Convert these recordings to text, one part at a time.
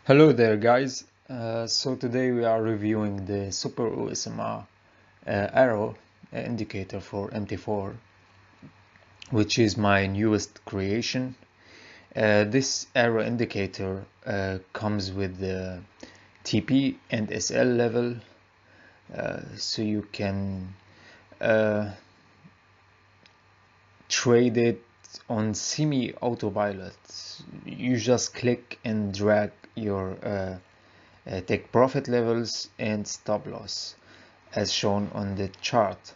Hello there guys, so today we are reviewing the SuperOsma arrow indicator for MT4, which is my newest creation. This arrow indicator comes with the TP and SL level, so you can trade it on semi-autopilot. You just click and drag your take profit levels and stop loss as shown on the chart.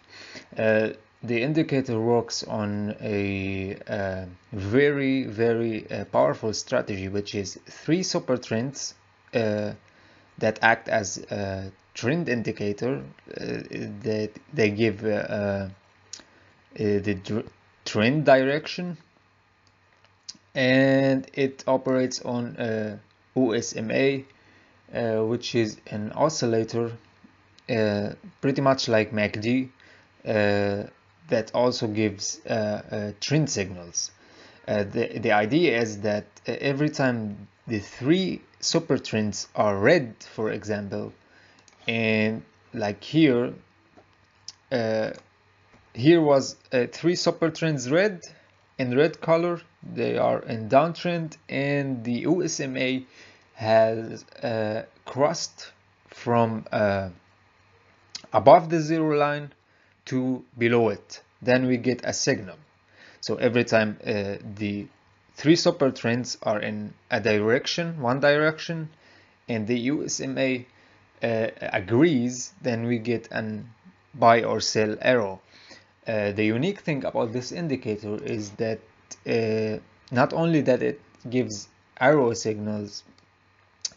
The indicator works on a very powerful strategy, which is three super trends that act as a trend indicator. That they give the trend direction, and it operates on OSMA, which is an oscillator pretty much like MACD, that also gives trend signals. The idea is that every time the three super trends are red, for example, and like here was three super trends red in red color, they are in downtrend, and the OSMA has crossed from above the zero line to below it. Then we get a signal. So every time the three super trends are in a direction, one direction, and the USMA agrees, then we get an buy or sell arrow. The unique thing about this indicator is that not only that it gives arrow signals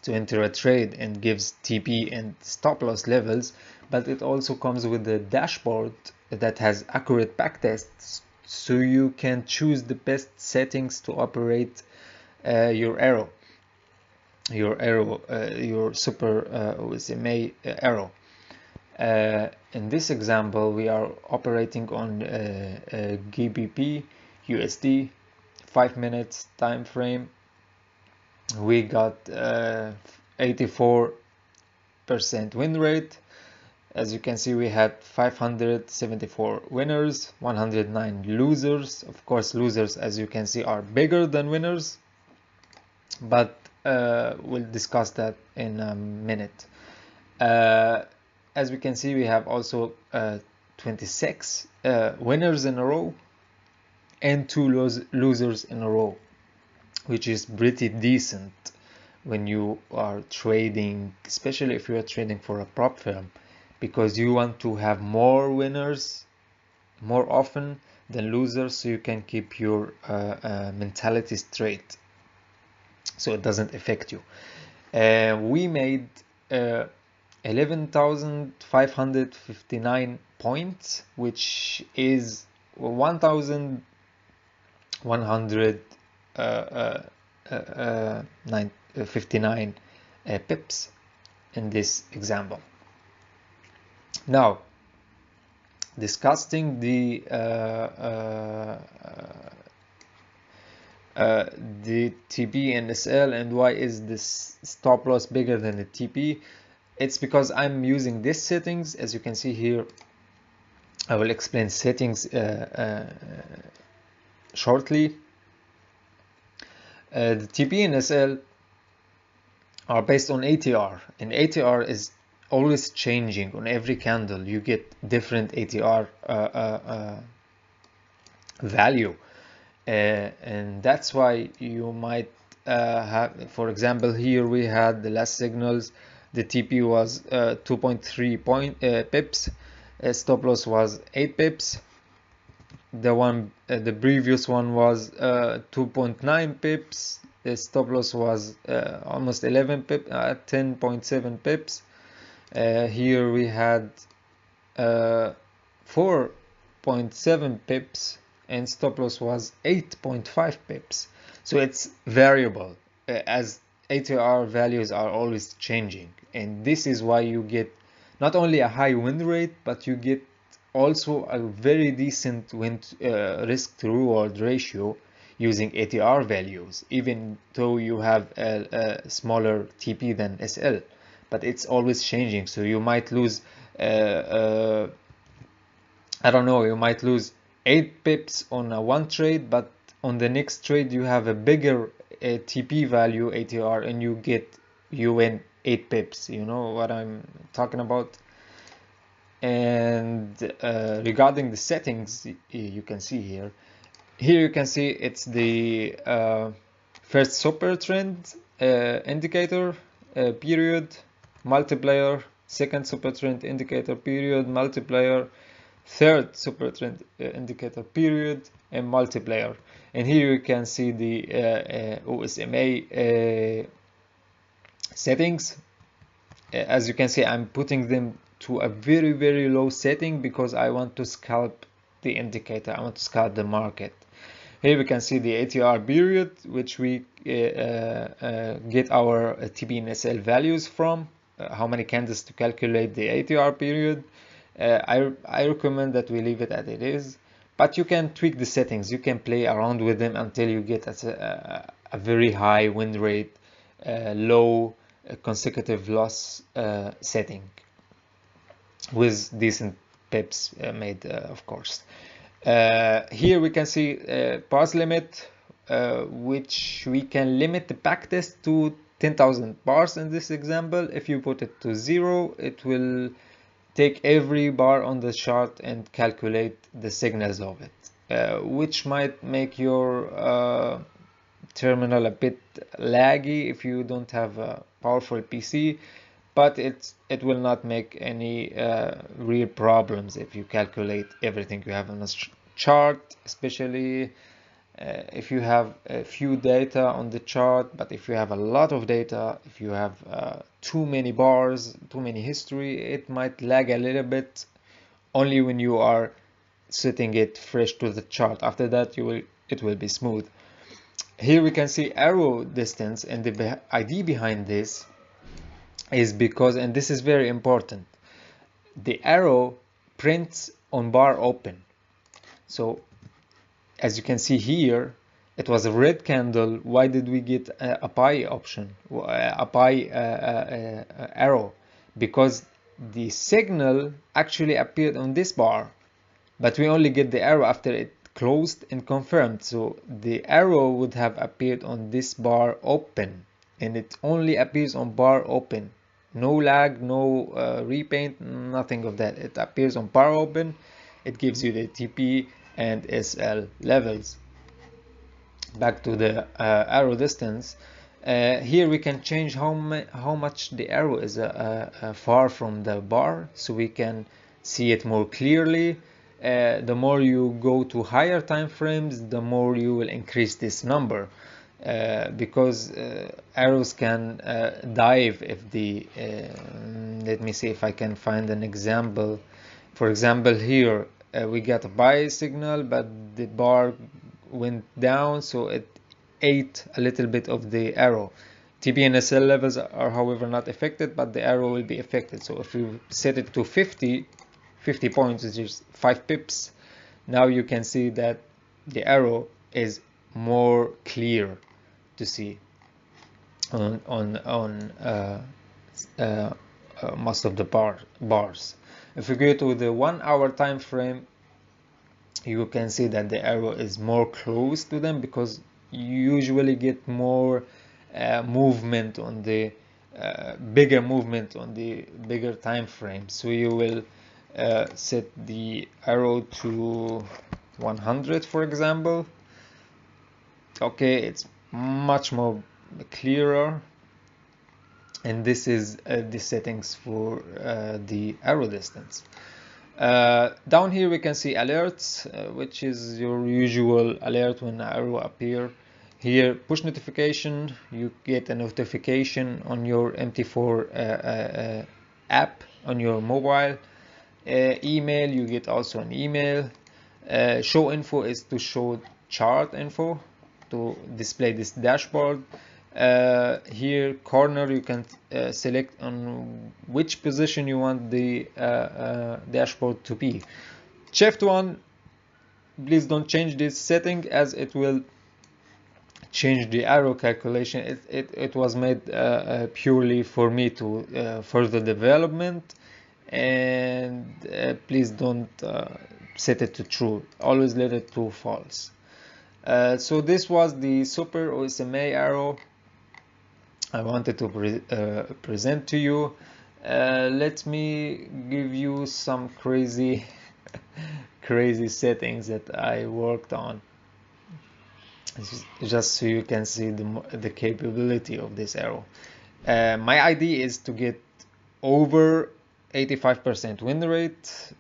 to enter a trade and gives TP and stop loss levels, but it also comes with a dashboard that has accurate backtests, so you can choose the best settings to operate your arrow, your super OSMA arrow. In this example, we are operating on GBP USD 5 minutes time frame. We got 84% win rate. As you can see, we had 574 winners, 109 losers. Of course, losers, as you can see, are bigger than winners, but we'll discuss that in a minute. As we can see, we have also 26 winners in a row and 2 losers in a row, which is pretty decent when you are trading, especially if you are trading for a prop firm, because you want to have more winners more often than losers, so you can keep your mentality straight, so it doesn't affect you. We made 11,559 points, which is 1,159 pips in this example. Now, discussing the TP and SL and why is this stop loss bigger than the TP. It's because I'm using these settings. As you can see here, I will explain settings shortly. The TP and SL are based on ATR, and ATR is always changing. On every candle you get different ATR value, and that's why you might have, for example, here we had the last signals. The TP was 2.3 pips, stop loss was 8 pips. The previous one was 2.9 pips. The stop loss was almost 11 pips, 10.7 pips. Here we had 4.7 pips, and stop loss was 8.5 pips. So it's variable, as ATR values are always changing, and this is why you get not only a high win rate, but you get also a very decent win risk to reward ratio. using ATR values, even though you have a smaller TP than SL, but it's always changing. So you might lose I don't know, you might lose 8 pips on one trade, but on the next trade you have a bigger TP value ATR and you win 8 pips. You know what I'm talking about? And regarding the settings, you can see here you can see it's the first super trend indicator period multiplier, second super trend indicator period multiplier, third super trend indicator period, and multiplier. And here you can see the OSMA settings. As you can see, I'm putting them to a very low setting because I want to scalp the indicator, I want to scalp the market. Here we can see the ATR period, which we get our TP and SL values from, how many candles to calculate the ATR period. I recommend that we leave it as it is, but you can tweak the settings, you can play around with them until you get a very high win rate, low consecutive loss setting with decent pips made, of course. Here we can see parse limit, which we can limit the backtest to 10,000 bars in this example. If you put it to 0, it will take every bar on the chart and calculate the signals of it, which might make your terminal a bit laggy if you don't have a powerful PC, but it will not make any real problems if you calculate everything you have on a chart, especially if you have a few data on the chart. But if you have a lot of data, if you have too many bars, too many history, it might lag a little bit only when you are setting it fresh to the chart. After that it will be smooth. Here we can see arrow distance, and the idea behind this is because, and this is very important, the arrow prints on bar open. So as you can see here, it was a red candle. Why did we get a pie option, a pie arrow? Because the signal actually appeared on this bar, but we only get the arrow after it closed and confirmed. So the arrow would have appeared on this bar open, and it only appears on bar open. No lag, no repaint, nothing of that. It appears on bar open. It gives you the TP and SL levels. Back to the arrow distance. Here we can change how much the arrow is far from the bar, so we can see it more clearly. The more you go to higher time frames, the more you will increase this number, because arrows can dive if the let me see if I can find an example. For example, here we got a buy signal, but the bar went down, so it ate a little bit of the arrow. TP and SL levels are however not affected, but the arrow will be affected. So if you set it to 50 points, which is 5 pips, now you can see that the arrow is more clear to see on most of the bars. If you go to the 1 hour time frame, you can see that the arrow is more close to them, because you usually get more movement on the bigger movement on the bigger time frame. So you will set the arrow to 100, for example. Okay, it's much more clearer, and this is the settings for the arrow distance. Down here we can see alerts, which is your usual alert when an arrow appear. Here, push notification, you get a notification on your MT4 app on your mobile. Email, you get also an email. Show info is to show chart info, to display this dashboard. Here, corner, you can select on which position you want the dashboard to be. Shift 1, please don't change this setting, as it will change the arrow calculation. It was made purely for me to further development, and please don't set it to true. Always let it to false. So this was the Super OSMA arrow I wanted to present to you. Let me give you some crazy crazy settings that I worked on, just so you can see the capability of this arrow. My idea is to get over 85% win rate.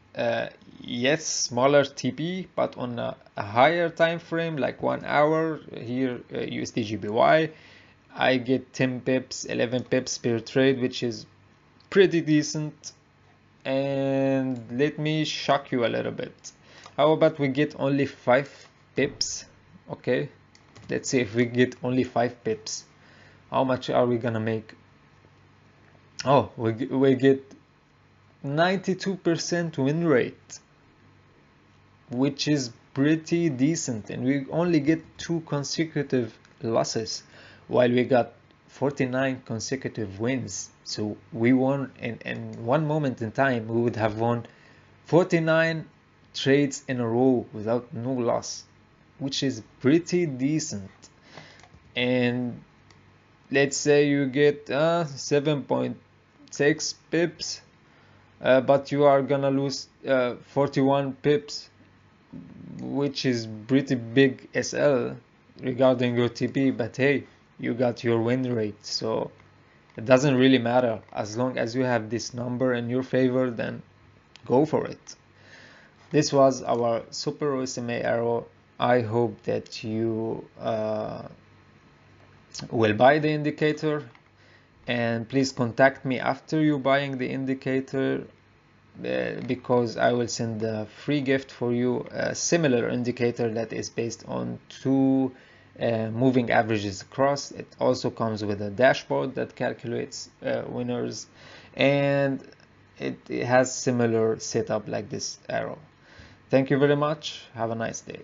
Yes, smaller TP, but on a higher time frame, like 1 hour here, USD GBY, I get 10 pips, 11 pips per trade, which is pretty decent. And let me shock you a little bit. How about we get only 5 pips? Okay, let's see if we get only 5 pips. How much are we gonna make? Oh, we get 92% win rate, which is pretty decent, and we only get 2 consecutive losses while we got 49 consecutive wins. So we won in one moment in time, we would have won 49 trades in a row without no loss, which is pretty decent. And let's say you get 7.6 pips, but you are gonna lose 41 pips, which is pretty big SL regarding your TP, but hey, you got your win rate, so it doesn't really matter. As long as you have this number in your favor, then go for it. This was our Super OSMA arrow. I hope that you will buy the indicator, and please contact me after you buying the indicator, because I will send a free gift for you, a similar indicator that is based on 2 moving averages across. It also comes with a dashboard that calculates winners, and it has similar setup like this arrow. Thank you very much. Have a nice day.